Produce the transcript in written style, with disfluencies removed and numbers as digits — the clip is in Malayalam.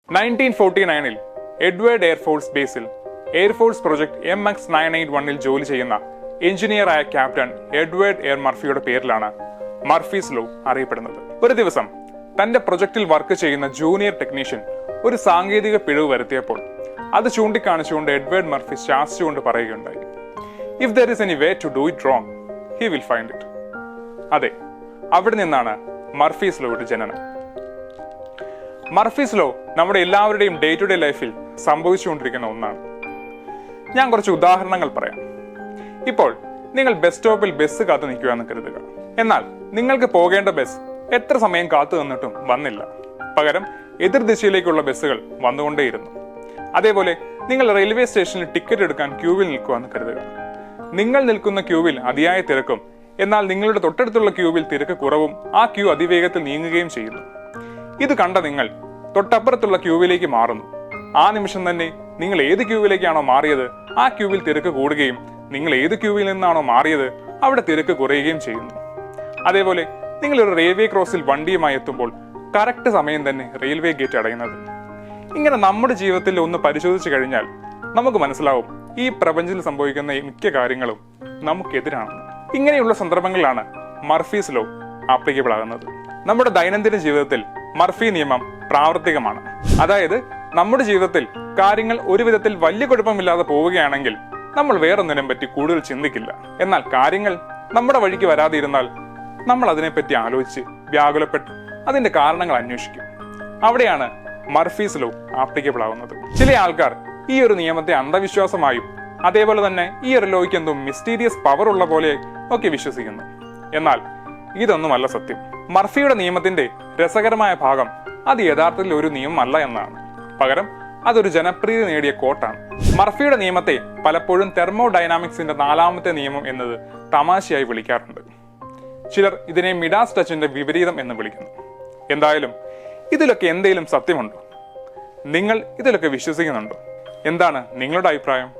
1949-ൽ എഡ്വേർഡ് എയർഫോഴ്സ് ബേസിൽ എയർഫോഴ്സ് പ്രൊജക്ട് MX981-ൽ ജോലി ചെയ്യുന്ന എഞ്ചിനീയറായ ക്യാപ്റ്റൻ എഡ്വേർഡ് എയർ മർഫിയുടെ പേരിലാണ് മർഫീസ് ലോ അറിയപ്പെടുന്നത്. ഒരു ദിവസം തന്റെ പ്രൊജക്ടിൽ വർക്ക് ചെയ്യുന്ന ജൂനിയർ ടെക്നീഷ്യൻ ഒരു സാങ്കേതിക പിഴവ് വരുത്തിയപ്പോൾ അത് ചൂണ്ടിക്കാണിച്ചുകൊണ്ട് എഡ്വേർഡ് മർഫി ശാസിച്ചുകൊണ്ട് പറയുകയുണ്ടായി, if there is any way to do it wrong he will find it. അതെ, അവിടെ നിന്നാണ് മർഫീസ് ലോയുടെ ജനനം. മർഫീസ് ലോ നമ്മുടെ എല്ലാവരുടെയും ഡേ ടു ഡേ ലൈഫിൽ സംഭവിച്ചുകൊണ്ടിരിക്കുന്ന ഒന്നാണ്. ഞാൻ കുറച്ച് ഉദാഹരണങ്ങൾ പറയാം. ഇപ്പോൾ നിങ്ങൾ ബസ് സ്റ്റോപ്പിൽ ബസ് കാത്തു നിൽക്കുകയെന്ന് കരുതുക. എന്നാൽ നിങ്ങൾക്ക് പോകേണ്ട ബസ് എത്ര സമയം കാത്തു നിന്നിട്ടും വന്നില്ല. പകരം എതിർദിശയിലേക്കുള്ള ബസ്സുകൾ വന്നുകൊണ്ടേയിരുന്നു. അതേപോലെ നിങ്ങൾ റെയിൽവേ സ്റ്റേഷനിൽ ടിക്കറ്റ് എടുക്കാൻ ക്യൂവിൽ നിൽക്കുകയെന്ന് കരുതുക. നിങ്ങൾ നിൽക്കുന്ന ക്യൂവിൽ അതിയായ തിരക്കും, എന്നാൽ നിങ്ങളുടെ തൊട്ടടുത്തുള്ള ക്യൂവിൽ തിരക്ക് കുറവും ആ ക്യൂ അതിവേഗത്തിൽ നീങ്ങുകയും ചെയ്യുന്നു. ഇത് കണ്ട നിങ്ങൾ തൊട്ടപ്പുറത്തുള്ള ക്യൂവിലേക്ക് മാറുന്നു. ആ നിമിഷം തന്നെ നിങ്ങൾ ഏത് ക്യൂവിലേക്കാണോ മാറിയത് ആ ക്യൂവിൽ തിരക്ക് കൂടുകയും നിങ്ങൾ ഏത് ക്യൂവിൽ നിന്നാണോ മാറിയത് അവിടെ തിരക്ക് കുറയുകയും ചെയ്യുന്നു. അതേപോലെ നിങ്ങൾ ഒരു റെയിൽവേ ക്രോസിൽ വണ്ടിയുമായി എത്തുമ്പോൾ കറക്റ്റ് സമയം തന്നെ റെയിൽവേ ഗേറ്റ് അടയുന്നത്. ഇങ്ങനെ നമ്മുടെ ജീവിതത്തിൽ ഒന്ന് പരിശോധിച്ചു കഴിഞ്ഞാൽ നമുക്ക് മനസ്സിലാവും ഈ പ്രപഞ്ചത്തിൽ സംഭവിക്കുന്ന മിക്ക കാര്യങ്ങളും നമുക്കെതിരാണ്. ഇങ്ങനെയുള്ള സന്ദർഭങ്ങളിലാണ് മർഫീസ് ലോ ആപ്ലിക്കബിൾ ആകുന്നത്. നമ്മുടെ ദൈനംദിന ജീവിതത്തിൽ മർഫി നിയമം പ്രാവർത്തികമാണ്. അതായത് നമ്മുടെ ജീവിതത്തിൽ കാര്യങ്ങൾ ഒരു വിധത്തിൽ വലിയ കുഴപ്പമില്ലാതെ പോവുകയാണെങ്കിൽ നമ്മൾ വേറൊന്നിനെ പറ്റി കൂടുതൽ ചിന്തിക്കില്ല. എന്നാൽ കാര്യങ്ങൾ നമ്മുടെ വഴിക്ക് വരാതെ ഇരുന്നാൽ നമ്മൾ അതിനെപ്പറ്റി ആലോചിച്ച് വ്യാകുലപ്പെട്ട് അതിന്റെ കാരണങ്ങൾ അന്വേഷിക്കും. അവിടെയാണ് മർഫീസ് ലോ ആപ്ലിക്കബിൾ ആവുന്നത്. ചില ആൾക്കാർ ഈ ഒരു നിയമത്തെ അന്ധവിശ്വാസമായും അതേപോലെ തന്നെ ഈ ഒരു ലോയ്ക്ക് എന്തോ മിസ്റ്റീരിയസ് പവർ ഉള്ള പോലെ ഒക്കെ വിശ്വസിക്കുന്നു. എന്നാൽ ഇതൊന്നുമല്ല സത്യം. മർഫിയുടെ നിയമത്തിന്റെ രസകരമായ ഭാഗം അത് യഥാർത്ഥത്തിൽ ഒരു നിയമമല്ല എന്നാണ്. പകരം അതൊരു ജനപ്രീതി നേടിയ കോട്ടാണ്. മർഫിയുടെ നിയമത്തെ പലപ്പോഴും തെർമോഡൈനാമിക്സിന്റെ 4ാമത്തെ നിയമം എന്നത് തമാശയായി വിളിക്കാറുണ്ട്. ചിലർ ഇതിനെ മിഡാസ് ടച്ചിന്റെ വിപരീതം എന്ന് വിളിക്കുന്നു. എന്തായാലും ഇതിലൊക്കെ എന്തെങ്കിലും സത്യമുണ്ടോ? നിങ്ങൾ ഇതിലൊക്കെ വിശ്വസിക്കുന്നുണ്ടോ? എന്താണ് നിങ്ങളുടെ അഭിപ്രായം?